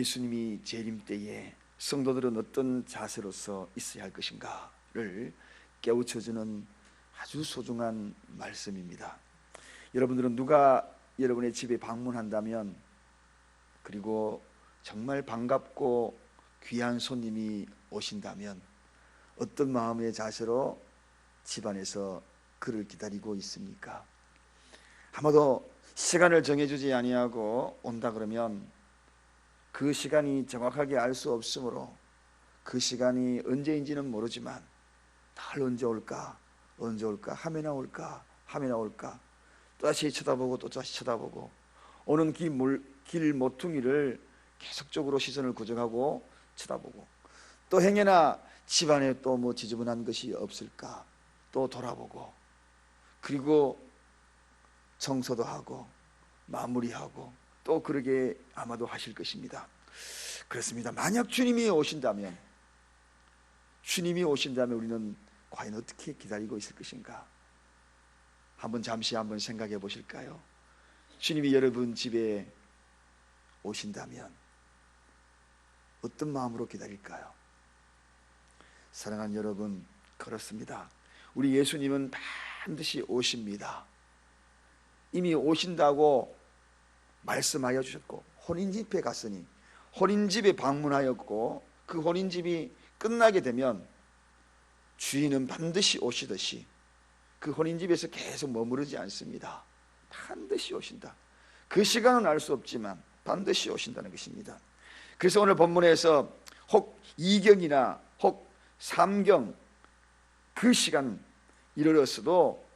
예수님이 재림 때에 성도들은 어떤 자세로서 있어야 할 것인가를 깨우쳐주는 아주 소중한 말씀입니다. 여러분들은 누가 여러분의 집에 방문한다면, 그리고 정말 반갑고 귀한 손님이 오신다면 어떤 마음의 자세로 집안에서 그를 기다리고 있습니까? 아마도 시간을 정해주지 아니하고 온다 그러면 그 시간이 정확하게 알 수 없으므로 그 시간이 언제인지는 모르지만 날 언제 올까 하면나 올까 또다시 쳐다보고 또다시 쳐다보고 오는 길 모퉁이를 계속적으로 시선을 고정하고 쳐다보고, 또 행여나 집안에 또 뭐 지저분한 것이 없을까 또 돌아보고, 그리고 청소도 하고 마무리하고 또 그러게 아마도 하실 것입니다. 그렇습니다. 만약 주님이 오신다면 우리는 과연 어떻게 기다리고 있을 것인가? 잠시 생각해 보실까요? 주님이 여러분 집에 오신다면 어떤 마음으로 기다릴까요? 사랑하는 여러분, 그렇습니다. 우리 예수님은 반드시 오십니다. 이미 오신다고 말씀하여 주셨고, 혼인집에 갔으니 혼인집에 방문하였고, 그 혼인집이 끝나게 되면 주인은 반드시 오시듯이 그 혼인집에서 계속 머무르지 않습니다. 반드시 오신다. 그 시간은 알 수 없지만 반드시 오신다는 것입니다. 그래서 오늘 본문에서 혹 2경이나 혹 3경 그 시간 이르렀어도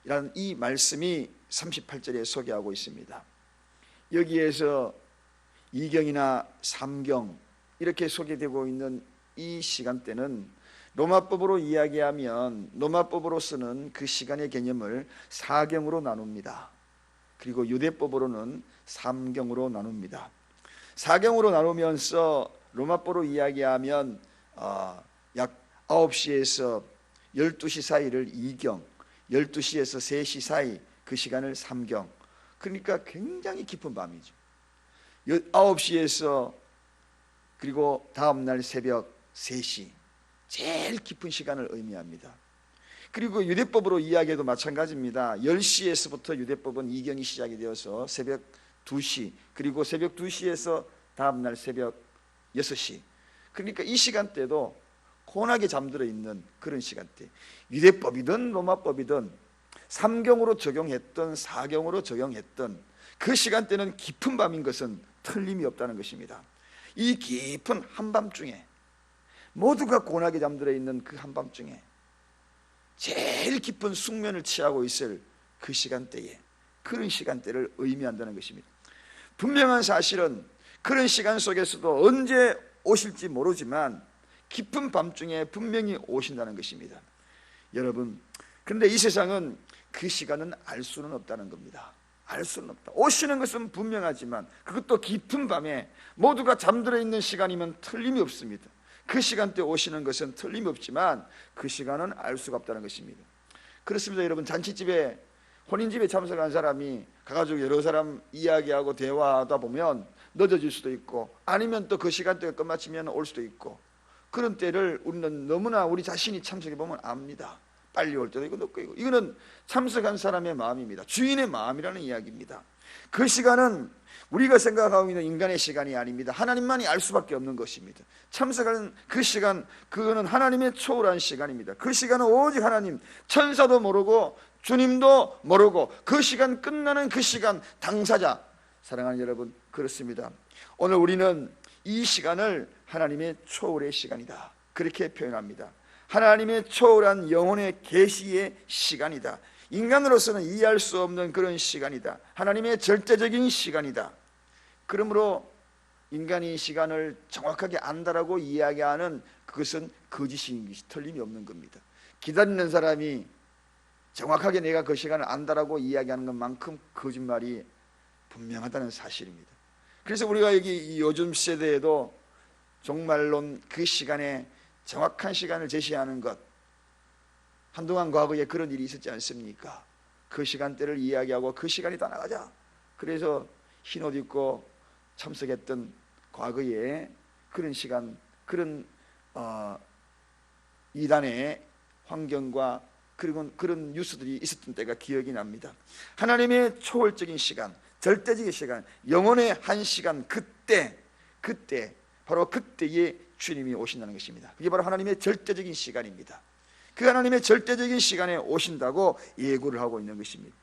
이라는 이 말씀이 38절에 소개하고 있습니다. 여기에서 2경이나 3경 이렇게 소개되고 있는 이 시간대는 로마법으로 이야기하면 로마법으로 쓰는 그 시간의 개념을 4경으로 나눕니다. 그리고 유대법으로는 3경으로 나눕니다. 4경으로 나누면서 로마법으로 이야기하면 약 9시에서 12시 사이를 2경, 12시에서 3시 사이 그 시간을 3경. 그러니까 굉장히 깊은 밤이죠. 9시에서 그리고 다음날 새벽 3시, 제일 깊은 시간을 의미합니다. 그리고 유대법으로 이야기해도 마찬가지입니다. 10시에서부터 유대법은 2경이 시작이 되어서 새벽 2시, 그리고 새벽 2시에서 다음날 새벽 6시. 그러니까 이 시간대도 고나게 잠들어 있는 그런 시간대. 유대법이든 로마법이든 3경으로 적용했던 4경으로 적용했던 그 시간대는 깊은 밤인 것은 틀림이 없다는 것입니다. 이 깊은 한밤중에, 모두가 고나게 잠들어 있는 그 한밤중에 제일 깊은 숙면을 취하고 있을 그 시간대에, 그런 시간대를 의미한다는 것입니다. 분명한 사실은 그런 시간 속에서도 언제 오실지 모르지만 깊은 밤중에 분명히 오신다는 것입니다. 여러분, 그런데 이 세상은 그 시간은 알 수는 없다는 겁니다. 알 수는 없다. 오시는 것은 분명하지만 그것도 깊은 밤에 모두가 잠들어 있는 시간이면 틀림이 없습니다. 그 시간대에 오시는 것은 틀림이 없지만 그 시간은 알 수가 없다는 것입니다. 그렇습니다. 여러분, 잔치집에 혼인집에 참석한 사람이 가가지고 여러 사람 이야기하고 대화하다 보면 늦어질 수도 있고, 아니면 또 그 시간대가 끝마치면 올 수도 있고, 그런 때를 우리는 너무나 우리 자신이 참석해 보면 압니다. 빨리 올 때도 있고 늦고 있고. 이거는 참석한 사람의 마음입니다. 주인의 마음이라는 이야기입니다. 그 시간은 우리가 생각하고 있는 인간의 시간이 아닙니다. 하나님만이 알 수밖에 없는 것입니다. 참석하는 그 시간, 그거는 하나님의 초월한 시간입니다. 그 시간은 오직 하나님, 천사도 모르고 주님도 모르고 그 시간, 끝나는 그 시간 당사자. 사랑하는 여러분, 그렇습니다. 오늘 우리는 이 시간을 하나님의 초월의 시간이다, 그렇게 표현합니다. 하나님의 초월한 영혼의 계시의 시간이다. 인간으로서는 이해할 수 없는 그런 시간이다. 하나님의 절대적인 시간이다. 그러므로 인간이 시간을 정확하게 안다라고 이야기하는 그것은 거짓인 것이 틀림이 없는 겁니다. 기다리는 사람이 정확하게 내가 그 시간을 안다라고 이야기하는 것만큼 거짓말이 분명하다는 사실입니다. 그래서 우리가 여기 요즘 세대에도 정말로 그 시간에 정확한 시간을 제시하는 것, 한동안 과거에 그런 일이 있었지 않습니까? 그 시간대를 이야기하고 그 시간이 다 나가자. 그래서 흰옷 입고 참석했던 과거에 그런 시간, 그런 이단의 환경과 그런 뉴스들이 있었던 때가 기억이 납니다. 하나님의 초월적인 시간, 절대적인 시간, 영혼의 한 시간, 그때 바로 그때에 주님이 오신다는 것입니다. 그게 바로 하나님의 절대적인 시간입니다. 그 하나님의 절대적인 시간에 오신다고 예고를 하고 있는 것입니다.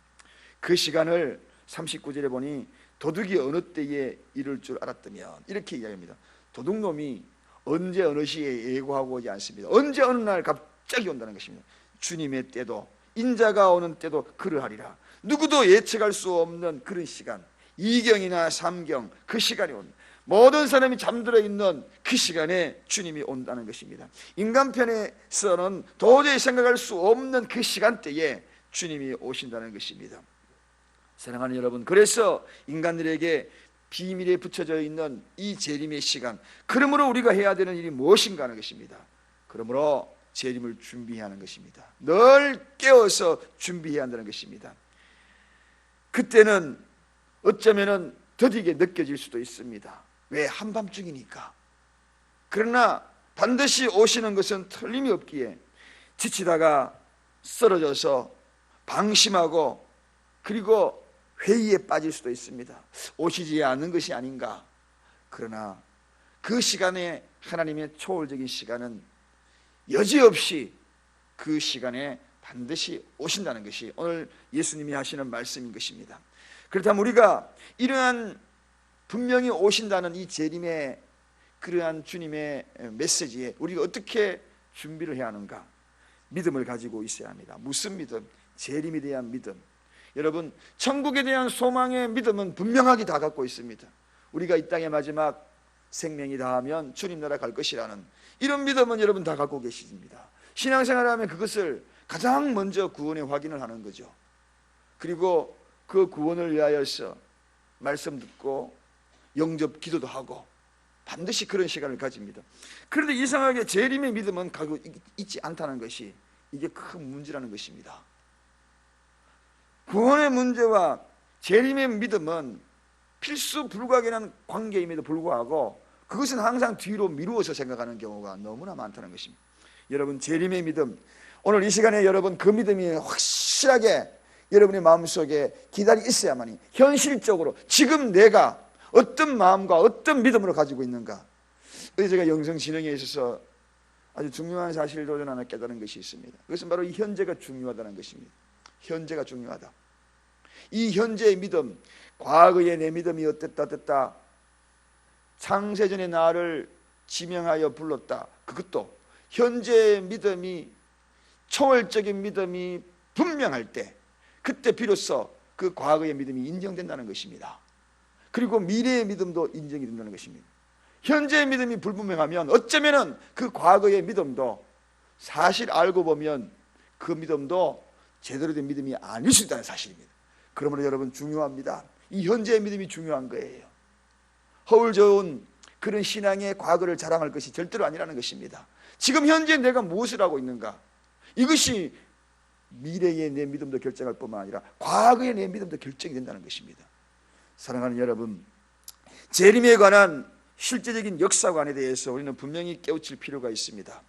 그 시간을 39절에 보니 도둑이 어느 때에 이를 줄 알았다면 이렇게 이야기합니다. 도둑놈이 언제 어느 시에 예고하고 오지 않습니다. 언제 어느 날 갑자기 온다는 것입니다. 주님의 때도 인자가 오는 때도 그러하리라. 누구도 예측할 수 없는 그런 시간, 2경이나 3경 그 시간이 옵니다. 모든 사람이 잠들어 있는 그 시간에 주님이 온다는 것입니다. 인간편에서는 도저히 생각할 수 없는 그 시간대에 주님이 오신다는 것입니다. 사랑하는 여러분, 그래서 인간들에게 비밀에 붙여져 있는 이 재림의 시간, 그러므로 우리가 해야 되는 일이 무엇인가 하는 것입니다. 그러므로 재림을 준비해야 하는 것입니다. 늘 깨어서 준비해야 한다는 것입니다. 그때는 어쩌면 더디게 느껴질 수도 있습니다. 왜? 한밤중이니까. 그러나 반드시 오시는 것은 틀림이 없기에 지치다가 쓰러져서 방심하고 그리고 회의에 빠질 수도 있습니다. 오시지 않는 것이 아닌가. 그러나 그 시간에 하나님의 초월적인 시간은 여지없이 그 시간에 반드시 오신다는 것이 오늘 예수님이 하시는 말씀인 것입니다. 그렇다면 우리가 이러한 분명히 오신다는 이 재림의 그러한 주님의 메시지에 우리가 어떻게 준비를 해야 하는가? 믿음을 가지고 있어야 합니다. 무슨 믿음? 재림에 대한 믿음. 여러분, 천국에 대한 소망의 믿음은 분명하게 다 갖고 있습니다. 우리가 이 땅의 마지막 생명이 다하면 주님 나라 갈 것이라는 이런 믿음은 여러분 다 갖고 계십니다. 신앙생활을 하면 그것을 가장 먼저 구원의 확인을 하는 거죠. 그리고 그 구원을 위하여서 말씀 듣고 영접 기도도 하고 반드시 그런 시간을 가집니다. 그런데 이상하게 재림의 믿음은 가지고 있지 않다는 것이 이게 큰 문제라는 것입니다. 구원의 문제와 재림의 믿음은 필수 불가결한 관계임에도 불구하고 그것은 항상 뒤로 미루어서 생각하는 경우가 너무나 많다는 것입니다. 여러분, 재림의 믿음, 오늘 이 시간에 여러분 그 믿음이 확실하게 여러분의 마음속에 기다리 있어야만이 현실적으로 지금 내가 어떤 마음과 어떤 믿음으로 가지고 있는가. 어제 제가 영성진흥에 있어서 아주 중요한 사실을 하나 깨달은 것이 있습니다. 그것은 바로 이 현재가 중요하다는 것입니다. 현재가 중요하다. 이 현재의 믿음, 과거의 내 믿음이 어땠다 창세전에 나를 지명하여 불렀다. 그것도 현재의 믿음이 초월적인 믿음이 분명할 때 그때 비로소 그 과거의 믿음이 인정된다는 것입니다. 그리고 미래의 믿음도 인정이 된다는 것입니다. 현재의 믿음이 불분명하면 어쩌면 그 과거의 믿음도 사실 알고 보면 그 믿음도 제대로 된 믿음이 아닐 수 있다는 사실입니다. 그러므로 여러분 중요합니다. 이 현재의 믿음이 중요한 거예요. 허울 좋은 그런 신앙의 과거를 자랑할 것이 절대로 아니라는 것입니다. 지금 현재 내가 무엇을 하고 있는가, 이것이 미래의 내 믿음도 결정할 뿐만 아니라 과거의 내 믿음도 결정이 된다는 것입니다. 사랑하는 여러분, 재림에 관한 실제적인 역사관에 대해서 우리는 분명히 깨우칠 필요가 있습니다.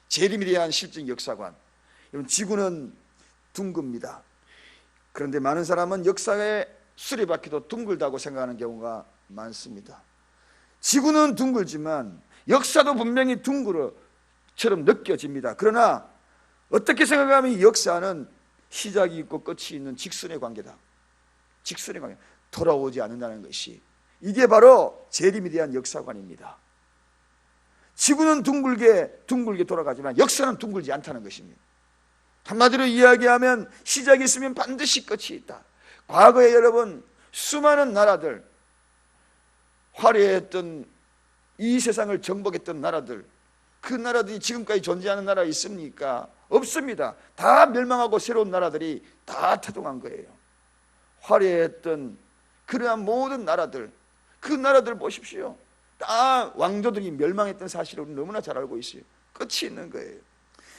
재림에 대한 실제적인 역사관, 지구는 둥급니다. 그런데 많은 사람은 역사의 수레바퀴도 둥글다고 생각하는 경우가 많습니다. 지구는 둥글지만 역사도 분명히 둥글어처럼 느껴집니다. 그러나 어떻게 생각하면 이 역사는 시작이 있고 끝이 있는 직선의 관계다. 직선의 관계, 돌아오지 않는다는 것이, 이게 바로 재림에 대한 역사관입니다. 지구는 둥글게 돌아가지만 역사는 둥글지 않다는 것입니다. 한마디로 이야기하면 시작이 있으면 반드시 끝이 있다. 과거에 여러분 수많은 나라들, 화려했던 이 세상을 정복했던 나라들, 그 나라들이 지금까지 존재하는 나라 있습니까? 없습니다. 다 멸망하고 새로운 나라들이 다 태동한 거예요. 화려했던 그러한 모든 나라들, 그 나라들 보십시오. 다 왕조들이 멸망했던 사실을 우리는 너무나 잘 알고 있어요. 끝이 있는 거예요.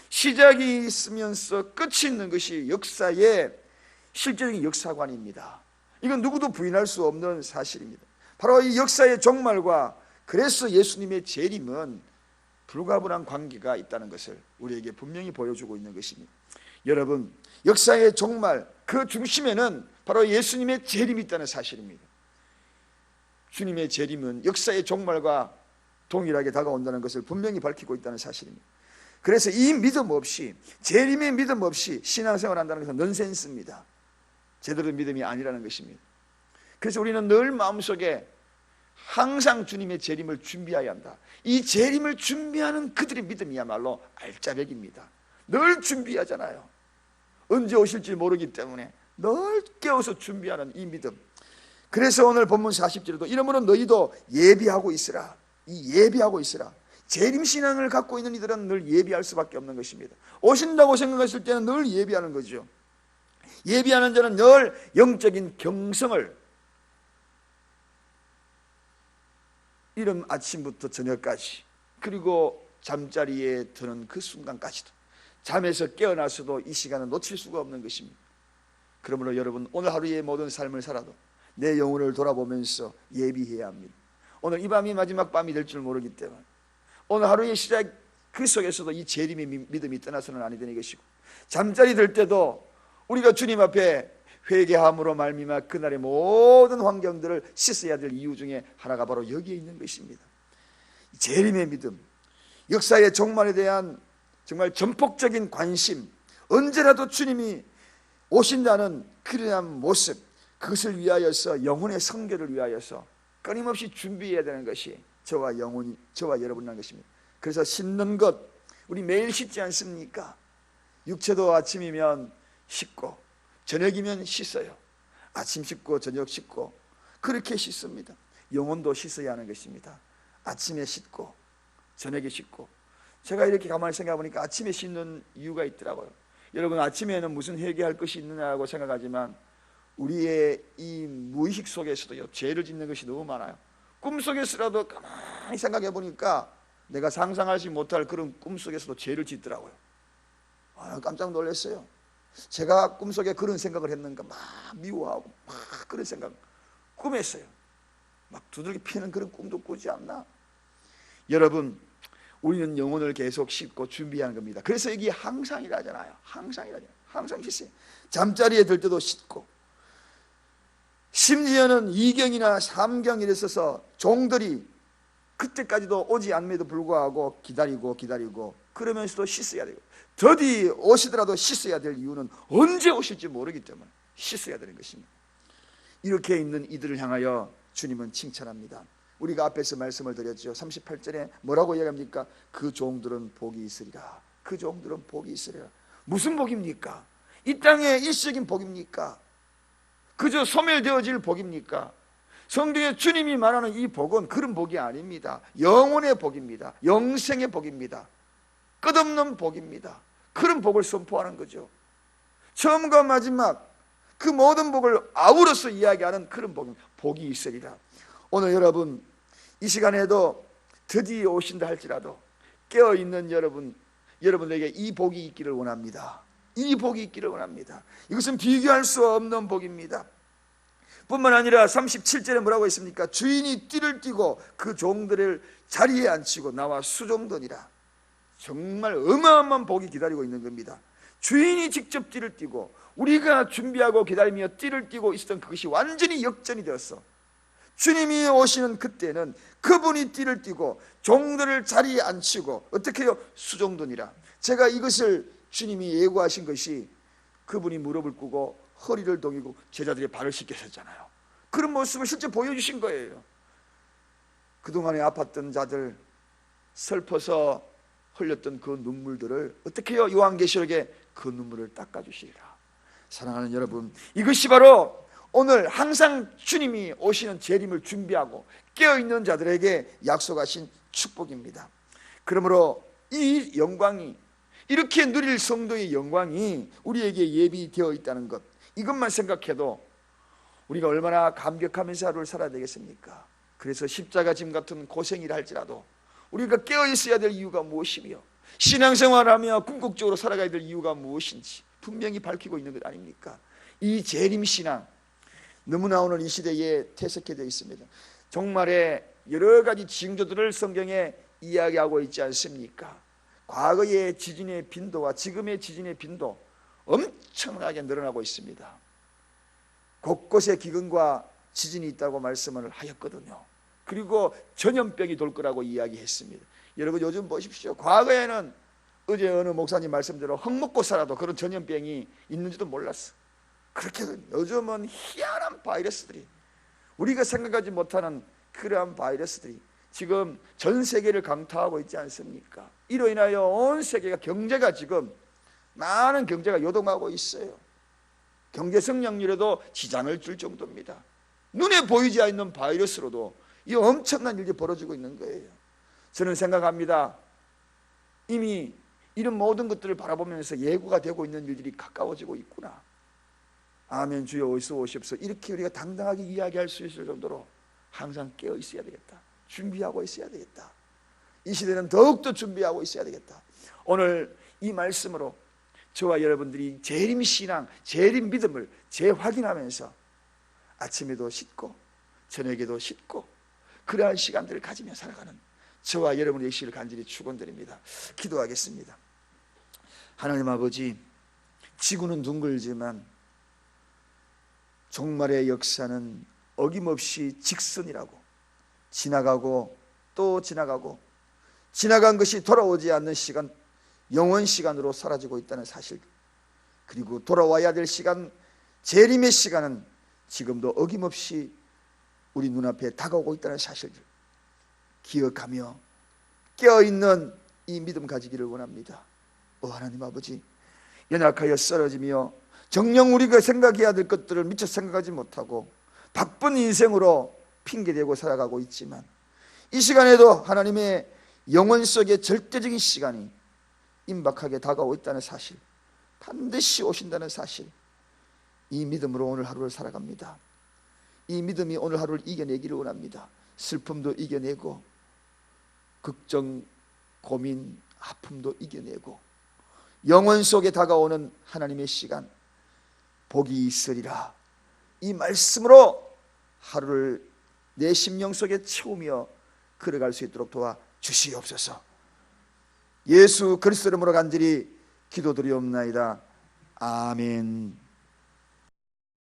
시작이 있으면서 끝이 있는 것이 역사의 실제적인 역사관입니다. 이건 누구도 부인할 수 없는 사실입니다. 바로 이 역사의 종말과 그래서 예수님의 재림은 불가분한 관계가 있다는 것을 우리에게 분명히 보여주고 있는 것입니다. 여러분, 역사의 종말 그 중심에는 바로 예수님의 재림이 있다는 사실입니다. 주님의 재림은 역사의 종말과 동일하게 다가온다는 것을 분명히 밝히고 있다는 사실입니다. 그래서 이 믿음 없이, 재림의 믿음 없이 신앙생활 한다는 것은 넌센스입니다. 제대로 된 믿음이 아니라는 것입니다. 그래서 우리는 늘 마음속에 항상 주님의 재림을 준비해야 한다. 이 재림을 준비하는 그들의 믿음이야말로 알짜배기입니다. 늘 준비하잖아요. 언제 오실지 모르기 때문에 늘 깨워서 준비하는 이 믿음. 그래서 오늘 본문 40절에도 이러므로 너희도 예비하고 있으라. 이 예비하고 있으라. 재림신앙을 갖고 있는 이들은 늘 예비할 수밖에 없는 것입니다. 오신다고 생각했을 때는 늘 예비하는 거죠. 예비하는 자는 늘 영적인 경성을 이른 아침부터 저녁까지, 그리고 잠자리에 드는 그 순간까지도, 잠에서 깨어나서도 이 시간을 놓칠 수가 없는 것입니다. 그러므로 여러분, 오늘 하루의 모든 삶을 살아도 내 영혼을 돌아보면서 예비해야 합니다. 오늘 이 밤이 마지막 밤이 될 줄 모르기 때문에 오늘 하루의 시작 그 속에서도 이 재림의 믿음이 떠나서는 아니 되는 것이고, 잠자리 들 때도 우리가 주님 앞에 회개함으로 말미암아 그날의 모든 환경들을 씻어야 될 이유 중에 하나가 바로 여기에 있는 것입니다. 재림의 믿음, 역사의 종말에 대한 정말 전폭적인 관심, 언제라도 주님이 오신다는 그러한 모습, 그것을 위하여서 영혼의 성결을 위하여서 끊임없이 준비해야 되는 것이 저와 여러분이라는 것입니다. 그래서 씻는 것, 우리 매일 씻지 않습니까? 육체도 아침이면 씻고 저녁이면 씻어요. 아침 씻고 저녁 씻고 그렇게 씻습니다. 영혼도 씻어야 하는 것입니다. 아침에 씻고 저녁에 씻고. 제가 이렇게 가만히 생각해 보니까 아침에 씻는 이유가 있더라고요. 여러분, 아침에는 무슨 회개할 것이 있느냐고 생각하지만 우리의 이 무의식 속에서도요, 죄를 짓는 것이 너무 많아요. 꿈속에서라도 가만히 생각해 보니까 내가 상상하지 못할 그런 꿈속에서도 죄를 짓더라고요. 깜짝 놀랐어요. 제가 꿈속에 그런 생각을 했는가, 막 미워하고 막 그런 생각 꿈했어요. 막 두들겨 피는 그런 꿈도 꾸지 않나. 여러분, 우리는 영혼을 계속 씻고 준비하는 겁니다. 그래서 여기 항상이라잖아요. 항상 씻어요. 잠자리에 들 때도 씻고, 심지어는 2경이나 3경일에 있어서 종들이 그때까지도 오지 않음에도 불구하고 기다리고 그러면서도 씻어야 되고, 더디 오시더라도 씻어야 될 이유는 언제 오실지 모르기 때문에 씻어야 되는 것입니다. 이렇게 있는 이들을 향하여 주님은 칭찬합니다. 우리가 앞에서 말씀을 드렸죠. 38절에 뭐라고 이야기합니까? 그 종들은 복이 있으리라. 그 종들은 복이 있으리라. 무슨 복입니까? 이 땅의 일시적인 복입니까? 그저 소멸되어질 복입니까? 성경에 주님이 말하는 이 복은 그런 복이 아닙니다. 영혼의 복입니다. 영생의 복입니다. 끝없는 복입니다. 그런 복을 선포하는 거죠. 처음과 마지막 그 모든 복을 아우러서 이야기하는 그런 복입니다. 복이 있으리라. 오늘 여러분, 이 시간에도 드디어 오신다 할지라도 깨어있는 여러분에게 이 복이 있기를 원합니다. 이 복이 있기를 원합니다. 이것은 비교할 수 없는 복입니다. 뿐만 아니라 37절에 뭐라고 했습니까? 주인이 띠를 띠고 그 종들을 자리에 앉히고 나와 수종더니라. 정말 어마어마한 복이 기다리고 있는 겁니다. 주인이 직접 띠를 띠고 우리가 준비하고 기다리며 띠를 띠고 있었던 그것이 완전히 역전이 되었어. 주님이 오시는 그때는 그분이 띠를 띠고 종들을 자리에 앉히고 어떻게 해요? 수종더니라. 제가 이것을 주님이 예고하신 것이 그분이 무릎을 꿇고 허리를 동이고 제자들의 발을 씻기셨잖아요. 그런 모습을 실제 보여주신 거예요. 그동안에 아팠던 자들, 슬퍼서 흘렸던 그 눈물들을 어떻게 해요? 요한계시록에 그 눈물을 닦아주시리라. 사랑하는 여러분, 이것이 바로 오늘 항상 주님이 오시는 재림을 준비하고 깨어있는 자들에게 약속하신 축복입니다. 그러므로 이 영광이, 이렇게 누릴 성도의 영광이 우리에게 예비되어 있다는 것, 이것만 생각해도 우리가 얼마나 감격하면서 하루를 살아야 되겠습니까? 그래서 십자가 짐 같은 고생이라 할지라도 우리가 깨어있어야 될 이유가 무엇이며 신앙생활하며 궁극적으로 살아가야 될 이유가 무엇인지 분명히 밝히고 있는 것 아닙니까? 이 재림신앙, 너무나 오늘 이 시대에 퇴색해 되어 있습니다. 종말의 여러 가지 징조들을 성경에 이야기하고 있지 않습니까? 과거의 지진의 빈도와 지금의 지진의 빈도 엄청나게 늘어나고 있습니다. 곳곳에 기근과 지진이 있다고 말씀을 하였거든요. 그리고 전염병이 돌 거라고 이야기했습니다. 여러분 요즘 보십시오. 과거에는 어제 어느 목사님 말씀대로 흙 먹고 살아도 그런 전염병이 있는지도 몰랐어. 그렇게 요즘은 희한한 바이러스들이, 우리가 생각하지 못하는 그러한 바이러스들이 지금 전 세계를 강타하고 있지 않습니까? 이로 인하여 온 세계가 경제가 지금 많은 경제가 요동하고 있어요. 경제 성장률에도 지장을 줄 정도입니다. 눈에 보이지 않는 바이러스로도 이 엄청난 일이 벌어지고 있는 거예요. 저는 생각합니다. 이미 이런 모든 것들을 바라보면서 예고가 되고 있는 일들이 가까워지고 있구나. 아멘. 주여 어서 오십시오. 이렇게 우리가 당당하게 이야기할 수 있을 정도로 항상 깨어 있어야 되겠다. 준비하고 있어야 되겠다. 이 시대는 더욱더 준비하고 있어야 되겠다. 오늘 이 말씀으로 저와 여러분들이 재림 신앙, 재림 믿음을 재확인하면서 아침에도 씻고 저녁에도 씻고 그러한 시간들을 가지며 살아가는 저와 여러분의 시를 간절히 축원드립니다. 기도하겠습니다. 하나님 아버지, 지구는 둥글지만 종말의 역사는 어김없이 직선이라고, 지나가고 또 지나가고 지나간 것이 돌아오지 않는 시간, 영원 시간으로 사라지고 있다는 사실, 그리고 돌아와야 될 시간, 재림의 시간은 지금도 어김없이 우리 눈앞에 다가오고 있다는 사실을 기억하며 깨어있는 이 믿음 가지기를 원합니다. 하나님 아버지, 연약하여 쓰러지며 정녕 우리가 생각해야 될 것들을 미처 생각하지 못하고 바쁜 인생으로 핑계대고 살아가고 있지만 이 시간에도 하나님의 영혼 속의 절대적인 시간이 임박하게 다가오고 있다는 사실, 반드시 오신다는 사실, 이 믿음으로 오늘 하루를 살아갑니다. 이 믿음이 오늘 하루를 이겨내기를 원합니다. 슬픔도 이겨내고 걱정, 고민, 아픔도 이겨내고 영혼 속에 다가오는 하나님의 시간, 복이 있으리라, 이 말씀으로 하루를 내 심령 속에 채우며 걸어갈 수 있도록 도와 주시옵소서. 예수 그리스도 이름으로 간절히 기도드리옵나이다. 아멘.